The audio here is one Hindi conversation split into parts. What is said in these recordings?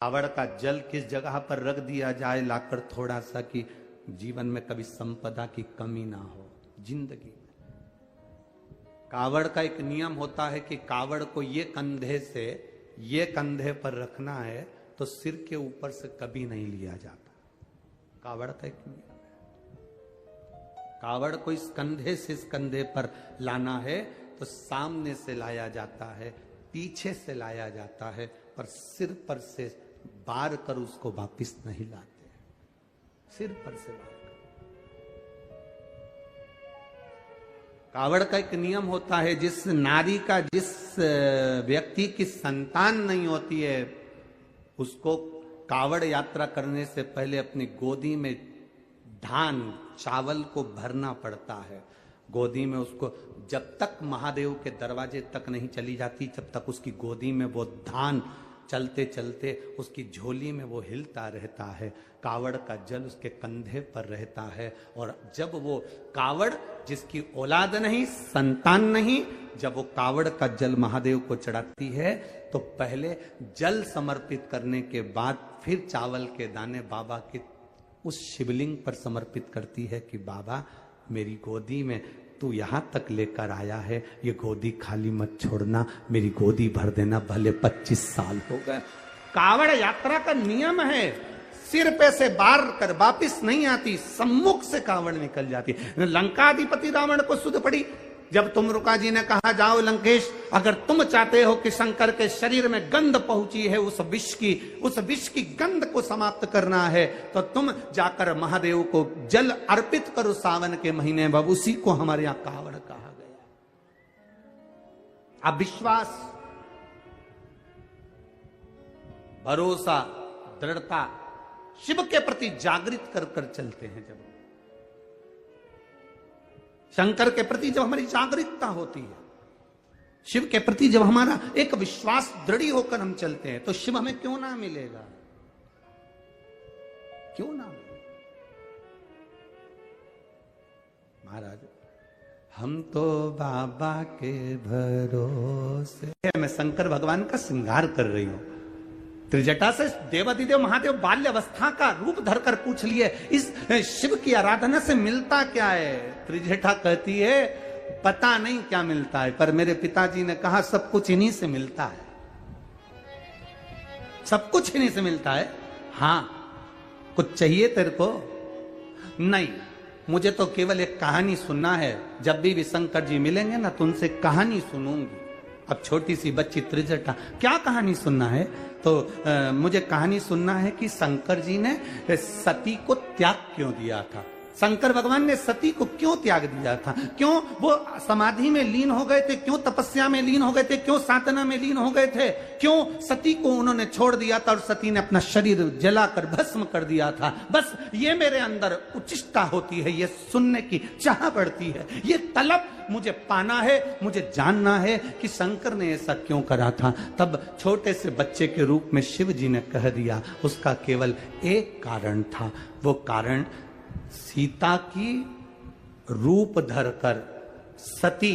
कावड़ का जल किस जगह पर रख दिया जाए लाकर थोड़ा सा, कि जीवन में कभी संपदा की कमी ना हो जिंदगी में। कावड़ का एक नियम होता है कि कावड़ को ये कंधे से ये कंधे पर रखना है तो सिर के ऊपर से कभी नहीं लिया जाता। कावड़ का एक नियम है। कावड़ को इस कंधे से इस कंधे पर लाना है तो सामने से लाया जाता है, पीछे से लाया जाता है, पर सिर पर से बार कर उसको वापिस नहीं लाते। सिर पर से बार कर। कावड़ का एक नियम होता है, जिस नारी का जिस व्यक्ति की संतान नहीं होती है उसको कावड़ यात्रा करने से पहले अपनी गोदी में धान चावल को भरना पड़ता है। गोदी में उसको जब तक महादेव के दरवाजे तक नहीं चली जाती तब तक उसकी गोदी में वो धान चलते चलते उसकी झोली में वो हिलता रहता है। कावड़ का जल उसके कंधे पर रहता है और जब वो कावड़ जिसकी औलाद नहीं संतान नहीं, जब वो कावड़ का जल महादेव को चढ़ाती है तो पहले जल समर्पित करने के बाद फिर चावल के दाने बाबा के उस शिवलिंग पर समर्पित करती है कि बाबा मेरी गोदी में तू यहां तक लेकर आया है, ये गोदी खाली मत छोड़ना, मेरी गोदी भर देना, भले 25 साल हो गए। कावड़ यात्रा का नियम है, सिर पे से बार कर वापिस नहीं आती, सम्मुख से कावड़ निकल जाती। लंकाधिपति रावण को सुध पड़ी जब तुमरुका जी ने कहा जाओ लंकेश, अगर तुम चाहते हो कि शंकर के शरीर में गंध पहुंची है उस विष की गंध को समाप्त करना है तो तुम जाकर महादेव को जल अर्पित करो सावन के महीने में। उसी को हमारे यहां कावड़ कहा गया। अब विश्वास, भरोसा, दृढ़ता शिव के प्रति जागृत कर कर चलते हैं। जब शंकर के प्रति जब हमारी जागरूकता होती है, शिव के प्रति जब हमारा एक विश्वास दृढ़ होकर हम चलते हैं तो शिव हमें क्यों ना मिलेगा, क्यों ना मिलेगा। महाराज हम तो बाबा के भरोसे, मैं शंकर भगवान का श्रृंगार कर रही हूं। त्रिजटा से देवाधिदेव महादेव बाल्य अवस्था का रूप धरकर पूछ लिए इस शिव की आराधना से मिलता क्या है। त्रिजटा कहती है पता नहीं क्या मिलता है, पर मेरे पिताजी ने कहा सब कुछ इन्हीं से मिलता है, सब कुछ इन्हीं से मिलता है। हाँ कुछ चाहिए तेरे को? नहीं, मुझे तो केवल एक कहानी सुनना है। जब भी शंकर जी मिलेंगे ना तो उनसे कहानी सुनूंगी। अब छोटी सी बच्ची त्रिजटा, क्या कहानी सुनना है? तो मुझे कहानी सुनना है कि शंकर जी ने सती को त्याग क्यों दिया था, शंकर भगवान ने सती को क्यों त्याग दिया था, क्यों वो समाधि में लीन हो गए थे, क्यों तपस्या में लीन हो गए थे, क्यों साधना में लीन हो गए थे, क्यों सती को उन्होंने छोड़ दिया था और सती ने अपना शरीर जलाकर भस्म कर दिया था। बस ये मेरे अंदर उचिष्टा होती है, ये सुनने की चाह बढ़ती है, ये तलब मुझे पाना है, मुझे जानना है कि शंकर ने ऐसा क्यों करा था। तब छोटे से बच्चे के रूप में शिव जी ने कह दिया, उसका केवल एक कारण था। वो कारण सीता की रूप धरकर, सती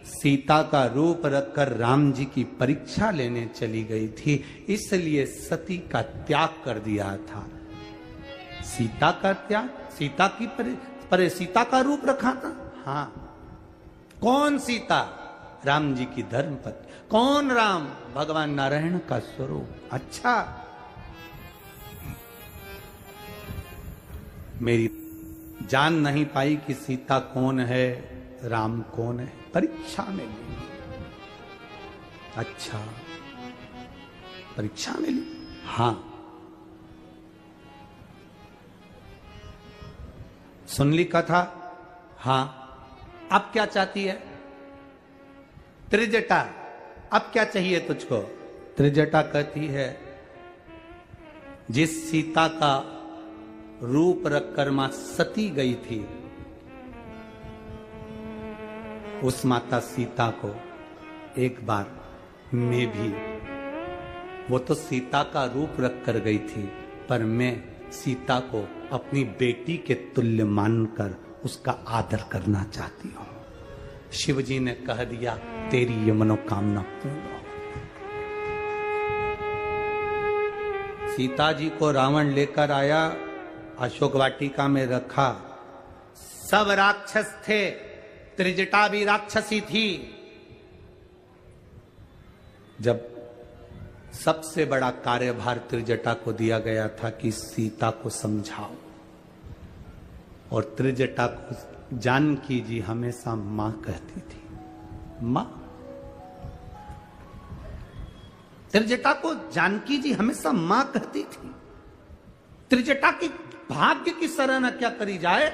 सीता का रूप रखकर राम जी की परीक्षा लेने चली गई थी, इसलिए सती का त्याग कर दिया था। सीता का त्याग, सीता की पर सीता का रूप रखा था। हाँ, कौन सीता? राम जी की धर्मपत्नी। कौन राम? भगवान नारायण का स्वरूप। अच्छा, मेरी जान नहीं पाई कि सीता कौन है, राम कौन है, परीक्षा में ली। अच्छा, परीक्षा में ली। हाँ, सुन ली कथा। हाँ, अब क्या चाहती है त्रिजटा? अब क्या चाहिए तुझको? त्रिजटा कहती है जिस सीता का रूप रखकर मां सती गई थी, उस माता सीता को एक बार मैं भी, वो तो सीता का रूप रखकर गई थी, पर मैं सीता को अपनी बेटी के तुल्य मानकर उसका आदर करना चाहती हूं। शिव जी ने कह दिया तेरी ये मनोकामना पूर्ण हो। सीता जी को रावण लेकर आया, अशोक वाटिका में रखा। सब राक्षस थे, त्रिजटा भी राक्षसी थी। जब सबसे बड़ा कार्यभार त्रिजटा को दिया गया था कि सीता को समझाओ, और त्रिजटा को जानकी जी हमेशा मां कहती थी, मां। त्रिजटा को जानकी जी हमेशा मां कहती थी। त्रिजटा की भाग्य की सराहना क्या करी जाए,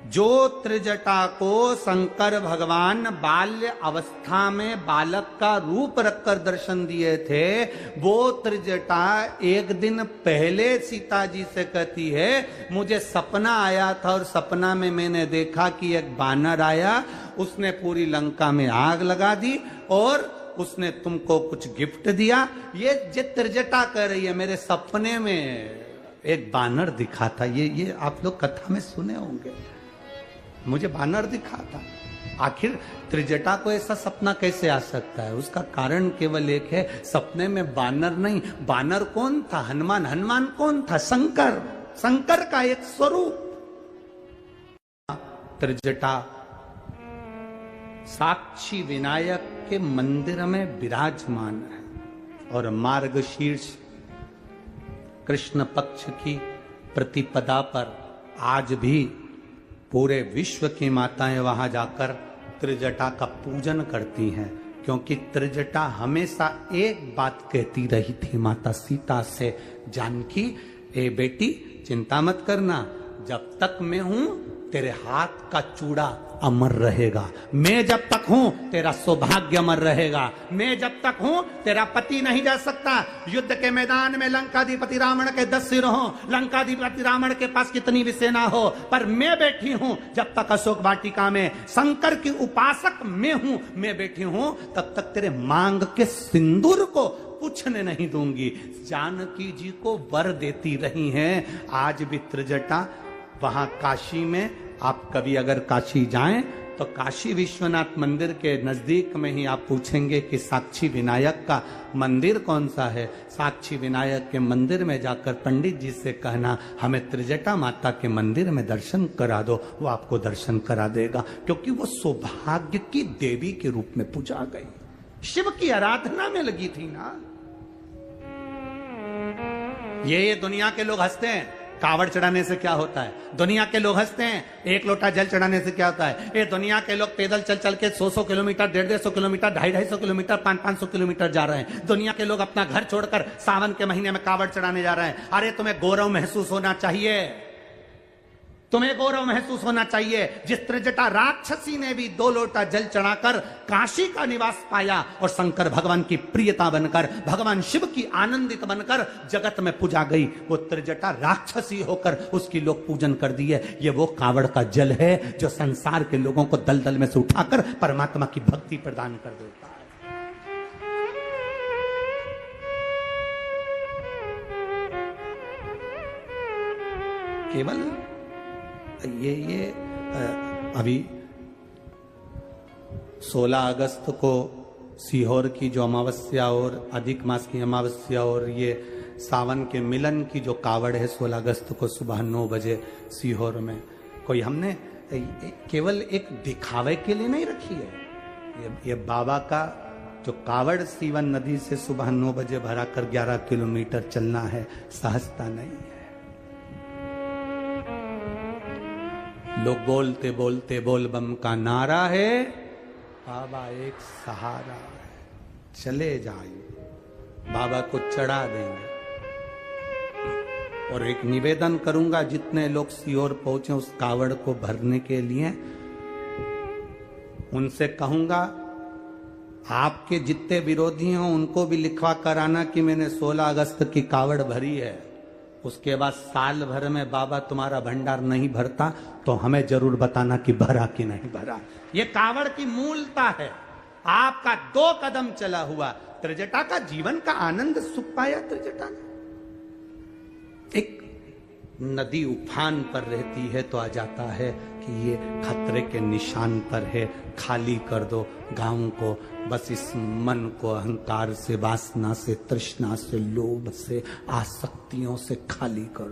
जो त्रिजटा को शंकर भगवान बाल्य अवस्था में बालक का रूप रखकर दर्शन दिए थे, वो त्रिजटा एक दिन पहले सीता जी से कहती है, मुझे सपना आया था और सपना में मैंने देखा कि एक बानर आया, उसने पूरी लंका में आग लगा दी और उसने तुमको कुछ गिफ्ट दिया। ये त्रिजटा कह रही है, मेरे सपने में एक बानर दिखा था। ये आप लोग कथा में सुने होंगे, मुझे बानर दिखा था। आखिर त्रिजटा को ऐसा सपना कैसे आ सकता है? उसका कारण केवल एक है, सपने में बानर नहीं। बानर कौन था? हनुमान। हनुमान कौन था? शंकर। शंकर का एक स्वरूप। त्रिजटा साक्षी विनायक के मंदिर में विराजमान है और मार्गशीर्ष कृष्ण पक्ष की प्रतिपदा पर आज भी पूरे विश्व की माताएं वहां जाकर त्रिजटा का पूजन करती हैं, क्योंकि त्रिजटा हमेशा एक बात कहती रही थी माता सीता से, जानकी ए बेटी चिंता मत करना, जब तक मैं हूं तेरे हाथ का चूड़ा अमर रहेगा, मैं जब तक हूं तेरा सौभाग्य अमर रहेगा, मैं जब तक हूं तेरा पति नहीं जा सकता। युद्ध के मैदान में लंकाधिपति रावण के 10 सिर हो, लंकाधिपति रावण के पास कितनी भी सेना हो, पर मैं बैठी हूं जब तक अशोक वाटिका में, शंकर की उपासक मैं हूं, मैं बैठी हूं तब तक तेरे मांग के सिंदूर को पूछने नहीं दूंगी। जानकी जी को वर देती रही हैं। आज भी त्रिजटा वहां काशी में, आप कभी अगर काशी जाएं तो काशी विश्वनाथ मंदिर के नजदीक में ही आप पूछेंगे कि साक्षी विनायक का मंदिर कौन सा है। साक्षी विनायक के मंदिर में जाकर पंडित जी से कहना, हमें त्रिजटा माता के मंदिर में दर्शन करा दो, वो आपको दर्शन करा देगा, क्योंकि वो सौभाग्य की देवी के रूप में पूजा गई, शिव की आराधना में लगी थी ना। ये दुनिया के लोग हंसते हैं, कावड़ चढ़ाने से क्या होता है? दुनिया के लोग हंसते हैं, एक लोटा जल चढ़ाने से क्या होता है? ये दुनिया के लोग पैदल चल चल के 100 किलोमीटर, 150 किलोमीटर, 250 किलोमीटर, 500 किलोमीटर जा रहे हैं। दुनिया के लोग अपना घर छोड़कर सावन के महीने में कावड़ चढ़ाने जा रहे हैं। अरे तुम्हें गौरव महसूस होना चाहिए, तुम्हें गौरव महसूस होना चाहिए। जिस त्रिजटा राक्षसी ने भी 2 लोटा जल चढ़ाकर काशी का निवास पाया और शंकर भगवान की प्रियता बनकर, भगवान शिव की आनंदित बनकर जगत में पूजा गई, वो त्रिजटा राक्षसी होकर उसकी लोग पूजन कर दिए। ये वो कावड़ का जल है जो संसार के लोगों को दलदल में से उठाकर परमात्मा की भक्ति प्रदान कर देता है। केवल ये अभी 16 अगस्त को सीहोर की जो अमावस्या और अधिक मास की अमावस्या और ये सावन के मिलन की जो कावड़ है 16 अगस्त को सुबह 9 बजे सीहोर में, कोई हमने केवल एक दिखावे के लिए नहीं रखी है। ये बाबा का जो कावड़ सीवन नदी से सुबह 9 बजे भरा कर 11 किलोमीटर चलना है, सहजता नहीं है। लोग बोलते बोलते बोल बम का नारा है, बाबा एक सहारा है, चले जाइए, बाबा को चढ़ा देंगे। और एक निवेदन करूंगा, जितने लोग सीहोर पहुंचे उस कावड़ को भरने के लिए, उनसे कहूंगा आपके जितने विरोधी हैं उनको भी लिखवा कराना कि मैंने 16 अगस्त की कावड़ भरी है। उसके बाद साल भर में बाबा तुम्हारा भंडार नहीं भरता तो हमें जरूर बताना कि भरा कि नहीं भरा। ये कावड़ की मूलता है। आपका 2 कदम चला हुआ, त्रिजटा का जीवन का आनंद सुख पाया त्रिजटा ने। एक नदी उफान पर रहती है तो आ जाता है कि ये खतरे के निशान पर है, खाली कर दो गांव को। बस इस मन को अहंकार से, वासना से, तृष्णा से, लोभ से, आसक्तियों से खाली कर दो।